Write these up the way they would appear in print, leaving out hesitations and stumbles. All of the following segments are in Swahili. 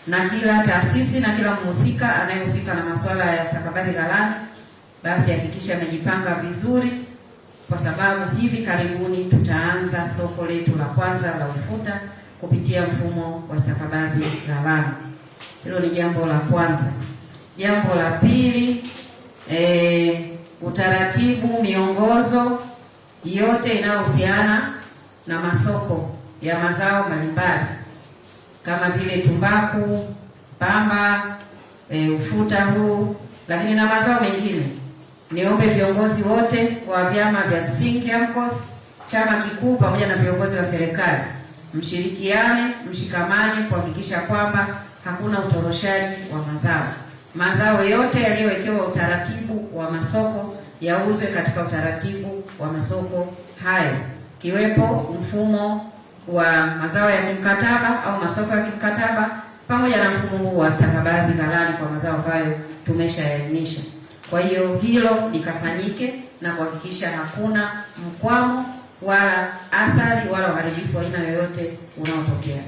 na kila taasisi na kila mhusika anayehusika na masuala ya stakabadhi ghalani basi hakikisha amejipanga vizuri, kwa sababu hivi karibuni tutaanza soko letu la kwanza la ufuta kupitia mfumo wa stakabadhi ghalani. Hilo ni jambo la kwanza. Jambo la pili, utaratibu, miongozo yote inayohusiana na masoko ya mazao mbalimbali kama vile tumbaku, pamba, ufuta huu, lakini na mazao mengine. Niombe viongozi wote wa vyama vya msingi AMCOS, chama kikuu pamoja na viongozi wa serikali mshirikiane, mshikamane kuhakikisha kwamba hakuna utoroshaji wa mazao. Mazao yote yaliyowekewa utaratibu wa masoko yauzwe katika utaratibu wa masoko hayo, kiwepo mfumo wa mazao ya kimkataba au masoko ya kimkataba pamoja na mfumo huu wa stakabadhi ghalani kwa mazao ambayo tumeshaainisha. Kwa hiyo hilo likafanyike na kuhakikisha hakuna mkwamo wala athari wala uharibifu wa aina yoyote unaotokea.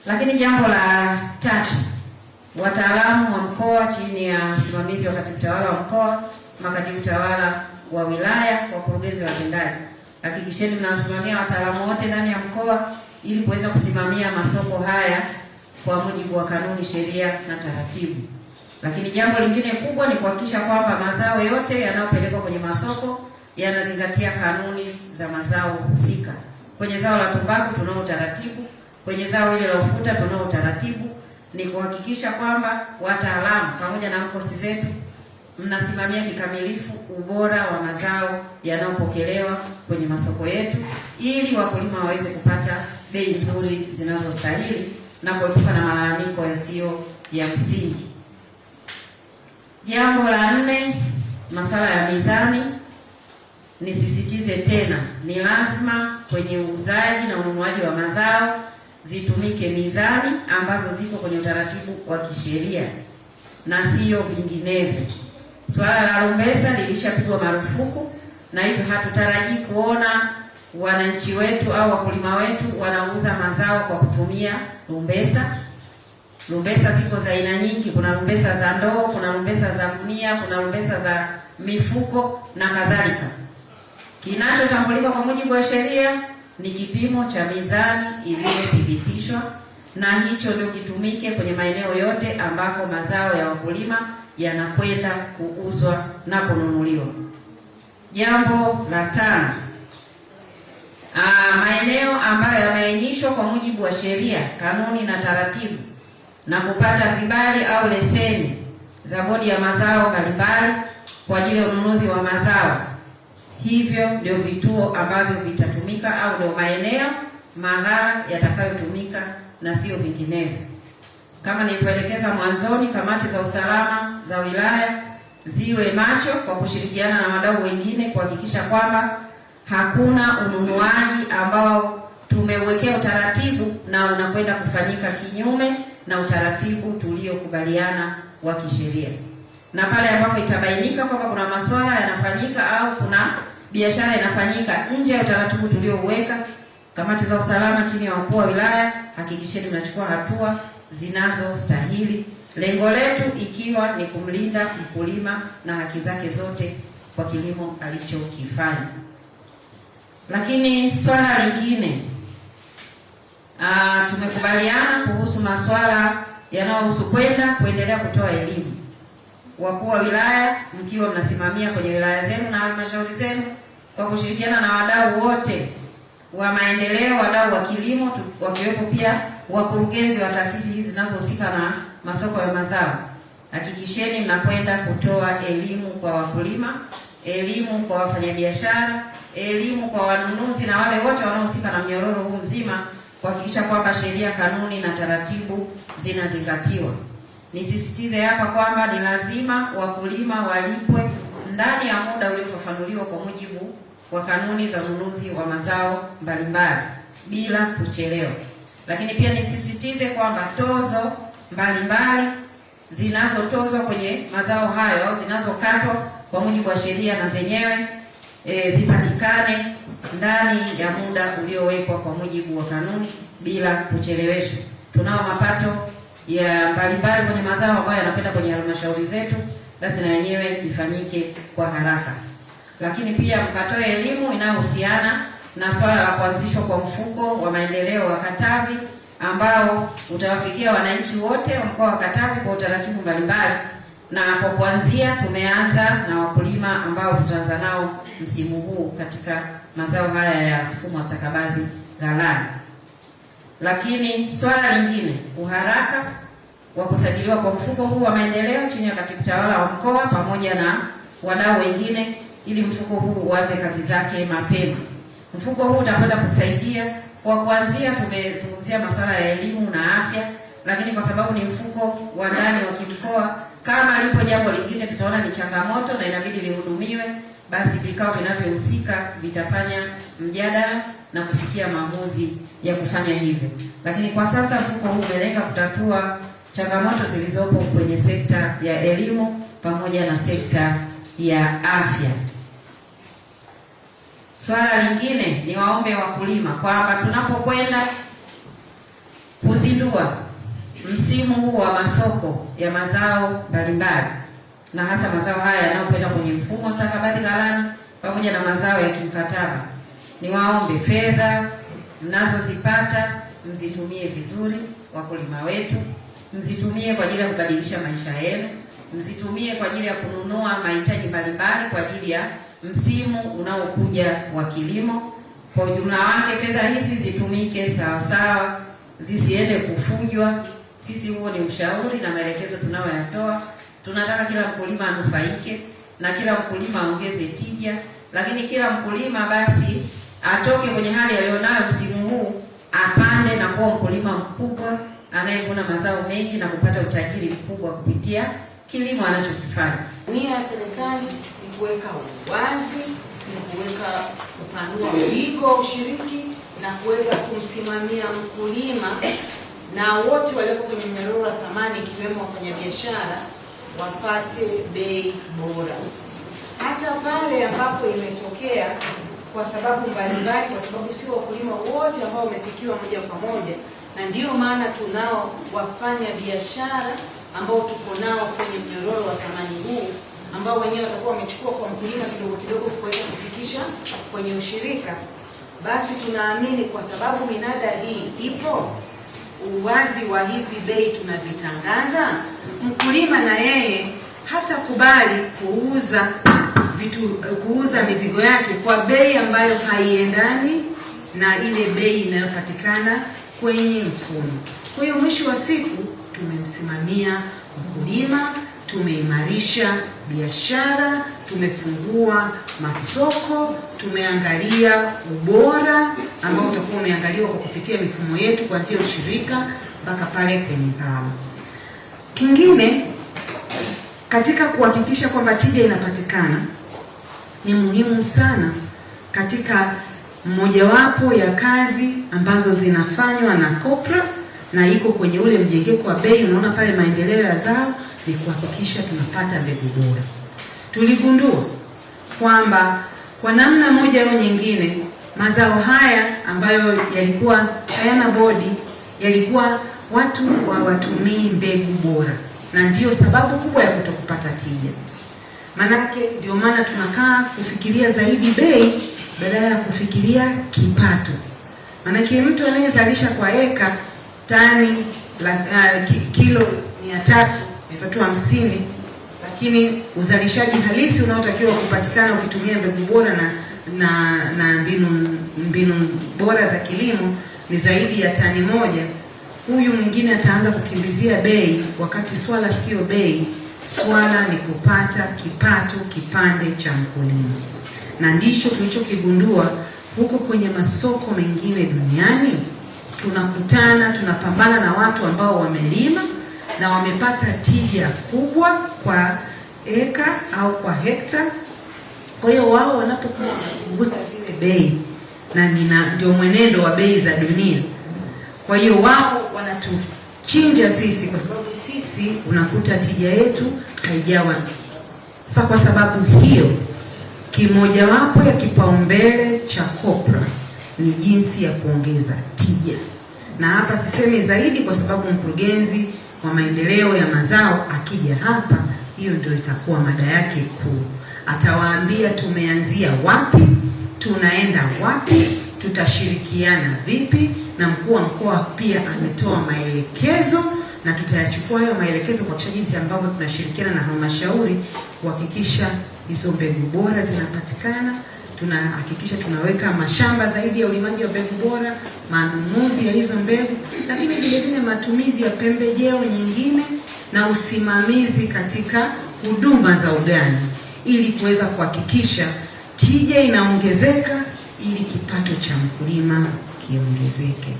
Lakini jambo la tatu, wataalamu wa mkoa chini ya usimamizi wa katibu tawala wa mkoa, makatibu tawala wa wilaya, wakurugenzi watendaji, hakikisheni mnawasimamia wataalamu wote ndani ya mkoa ili kuweza kusimamia masoko haya kwa mujibu wa kanuni, sheria na taratibu. Lakini jambo lingine kubwa ni kuhakikisha kwamba mazao yote yanayopelekwa kwenye masoko yanazingatia kanuni za mazao husika. Kwenye zao la tumbaku tunao utaratibu, kwenye zao hili la ufuta tunao utaratibu. Ni kuhakikisha kwamba wataalamu pamoja na AMCOS zetu mnasimamia kikamilifu ubora wa mazao yanayopokelewa kwenye masoko yetu ili wakulima waweze kupata bei nzuri zinazostahili na kuepuka na malalamiko yasiyo ya msingi. Jambo la 4, masuala ya mizani. Nisisitize tena, ni lazima kwenye uuzaji na ununuaji wa mazao zitumike mizani ambazo ziko kwenye utaratibu wa kisheria na sio vinginevyo. Swala la rumbesa lilishapigwa marufuku, na hivyo hatutarajii kuona wananchi wetu au wakulima wetu wanauza mazao kwa kutumia rumbesa. Rumbesa ziko za aina nyingi, kuna rumbesa za ndoo, kuna rumbesa za gunia, kuna rumbesa za mifuko na kadhalika. Kinachotambulika kwa mujibu wa sheria ni kipimo cha mizani iliyothibitishwa, na hicho ndio kitumike kwenye maeneo yote ambako mazao ya wakulima yanakwenda kuuzwa na kununuliwa. Jambo la 5, maeneo ambayo yameainishwa kwa mujibu wa sheria, kanuni na taratibu na kupata vibali au leseni za bodi ya mazao mbalimbali kwa ajili ya ununuzi wa mazao. Hivyo ndio vituo ambavyo vitatumika au ndio maeneo maghala yatakayotumika na sio vinginevyo. Kama nilivyoelekeza mwanzoni, kamati za usalama za wilaya ziwe macho kwa kushirikiana na wadau wengine kuhakikisha kwamba hakuna ununuaji ambao tumeuwekea utaratibu na unakwenda kufanyika kinyume na utaratibu tuliokubaliana wa kisheria. Na pale ambapo itabainika kwamba kuna masuala yanafanyika au kuna biashara inafanyika nje ya utaratibu tuliouweka, kamati za usalama chini ya wakuu wa wilaya, hakikisheni mnachukua hatua zinazostahili. Lengo letu ikiwa ni kumlinda mkulima na haki zake zote kwa kilimo alichokifanya. Lakini swala lingine, tumekubaliana kuhusu masuala yanayohusu kuendelea kutoa elimu. Wakuu wa wilaya mkiwa mnasimamia kwenye wilaya zenu na halmashauri zenu kwa kushirikiana na wadau wote wa maendeleo, wadau wa kilimo, wakiwepo pia wakurugenzi wa taasisi hizi zinazohusika na masoko ya mazao, hakikisheni mnakwenda kutoa elimu kwa wakulima, elimu kwa wafanyabiashara, elimu kwa wanunuzi na wale wote wanaohusika na mnyororo huu mzima, kuhakikisha kwamba sheria, kanuni na taratibu zinazingatiwa. Nisisitize hapa kwamba ni lazima wakulima walipwe ndani ya muda uliofafanuliwa kwa mujibu wa kanuni za ununuzi wa mazao mbalimbali bila kuchelewa. Lakini pia nisisitize kwamba tozo mbalimbali zinazotozwa kwenye mazao hayo au zinazokatwa kwa mujibu wa sheria na zenyewe zipatikane ndani ya muda uliowekwa kwa mujibu wa kanuni bila kucheleweshwa. Tunao mapato ya mbalimbali kwenye mazao ambayo yanapenda kwenye halmashauri zetu, basi na yenyewe ifanyike kwa haraka. Lakini pia mkatoe elimu inayohusiana na swala la kuanzishwa kwa mfuko wa maendeleo wa Katavi ambao utawafikia wananchi wote wa mkoa wa Katavi kwa utaratibu mbalimbali, na hapo kuanzia tumeanza na wakulima ambao tutaanza nao msimu huu katika mazao haya ya mfumo wa stakabadhi ghalani. Lakini swala lingine, uharaka wa kusajiliwa kwa mfuko huu wa maendeleo chini ya katibu tawala wa mkoa pamoja na wadau wengine, ili mfuko huu uanze kazi zake mapema. Mfuko huu utakwenda kusaidia kwa kuanzia, tumezungumzia masuala ya elimu na afya, lakini kwa sababu ni mfuko wa ndani wa kimkoa, kama lipo jambo lingine tutaona ni changamoto na inabidi lihudumiwe, basi vikao vinavyohusika vitafanya mjadala na kufikia maamuzi ya kufanya hivyo. Lakini kwa sasa mfuko huu umelenga kutatua changamoto zilizopo kwenye sekta ya elimu pamoja na sekta ya afya. Swala lingine ni waombe wakulima kwamba tunapokwenda kuzindua msimu huu wa masoko ya mazao mbalimbali, na hasa mazao haya yanayokwenda kwenye mfumo wa stakabadhi ghalani pamoja na mazao ya kimkataba, ni waombe fedha mnazozipata mzitumie vizuri, wakulima wetu, mzitumie kwa ajili ya kubadilisha maisha yenu, mzitumie kwa ajili ya kununua mahitaji mbalimbali kwa ajili ya msimu unaokuja wa kilimo. Kwa ujumla wake, fedha hizi zitumike sawa sawa, zisiende kufujwa. Sisi huo ni ushauri na maelekezo tunayoyatoa. Tunataka kila mkulima anufaike na kila mkulima aongeze tija, lakini kila mkulima basi atoke kwenye hali aliyonayo msimu huu, apande na kuwa mkulima mkubwa anayevuna mazao mengi na kupata utajiri mkubwa kupitia kilimo anachokifanya. Nia ya serikali ni kuweka uwazi, ni kupanua wigo wa ushiriki na kuweza kumsimamia mkulima na wote walioko kwenye mnyororo wa thamani ikiwemo wafanyabiashara wapate bei bora. Hata pale ambapo imetokea kwa sababu mbalimbali, kwa sababu sio wakulima wote ambao wamefikiwa moja kwa moja, na ndiyo maana tunao wafanya biashara ambao tuko nao kwenye mnyororo wa thamani huu, ambao wenyewe watakuwa wamechukua kwa mkulima kidogo kidogo kuweza kufikisha kwenye ushirika. Basi tunaamini kwa sababu minada hii ipo, uwazi wa hizi bei tunazitangaza, mkulima na yeye hata kubali kuuza mizigo yake kwa bei ambayo haiendani na ile bei inayopatikana kwenye mfumo. Kwa hiyo mwisho wa siku tumemsimamia mkulima, tumeimarisha biashara, tumefungua masoko, tumeangalia ubora ambao utakuwa umeangaliwa kwa kupitia mifumo yetu kuanzia ushirika mpaka pale kwenye ghala. Kingine, katika kuhakikisha kwamba tija inapatikana, ni muhimu sana katika mmojawapo ya kazi ambazo zinafanywa na COPRA na iko kwenye ule mjengeko wa bei, unaona pale maendeleo ya zao, ni kuhakikisha tunapata mbegu bora. Tuligundua kwamba kwa namna moja au nyingine mazao haya ambayo yalikuwa hayana bodi, yalikuwa watu hawatumii mbegu bora, na ndiyo sababu kubwa ya kutokupata tija. Manake ndio maana tunakaa kufikiria zaidi bei badala ya kufikiria kipato. Manake mtu anayezalisha kwa eka tani kilo 350, lakini uzalishaji halisi unaotakiwa kupatikana ukitumia mbegu bora na mbinu bora za kilimo ni zaidi ya tani moja. Huyu mwingine ataanza kukimbizia bei, wakati swala sio bei, swala ni kupata kipato, kipande cha mkulima. Na ndicho tulichokigundua huko kwenye masoko mengine duniani. Tunapambana na watu ambao wamelima na wamepata tija kubwa kwa eka au kwa hekta. Kwa hiyo wao wanapokuwa wanapunguza zile bei, na ndio mwenendo wa bei za dunia, kwa hiyo wao wanatuchinja sisi, kwa sababu sisi unakuta tija yetu haijawa. Sasa kwa sababu hiyo, kimojawapo ya kipaumbele cha COPRA ni jinsi ya kuongeza tija. Na hapa sisemi zaidi kwa sababu mkurugenzi wa maendeleo ya mazao akija hapa, hiyo ndio itakuwa mada yake kuu. Atawaambia tumeanzia wapi, tunaenda wapi, tutashirikiana vipi, na mkuu wa mkoa pia ametoa maelekezo, na tutayachukua hayo maelekezo kwa jinsi ambavyo tunashirikiana na halmashauri kuhakikisha hizo mbegu bora zinapatikana. Tunahakikisha tunaweka mashamba zaidi ya ulimaji wa mbegu bora, manunuzi ya hizo mbegu, lakini vile vile matumizi ya pembejeo nyingine na usimamizi katika huduma za ugani, ili kuweza kuhakikisha tija inaongezeka, ili kipato cha mkulima kiongezeke.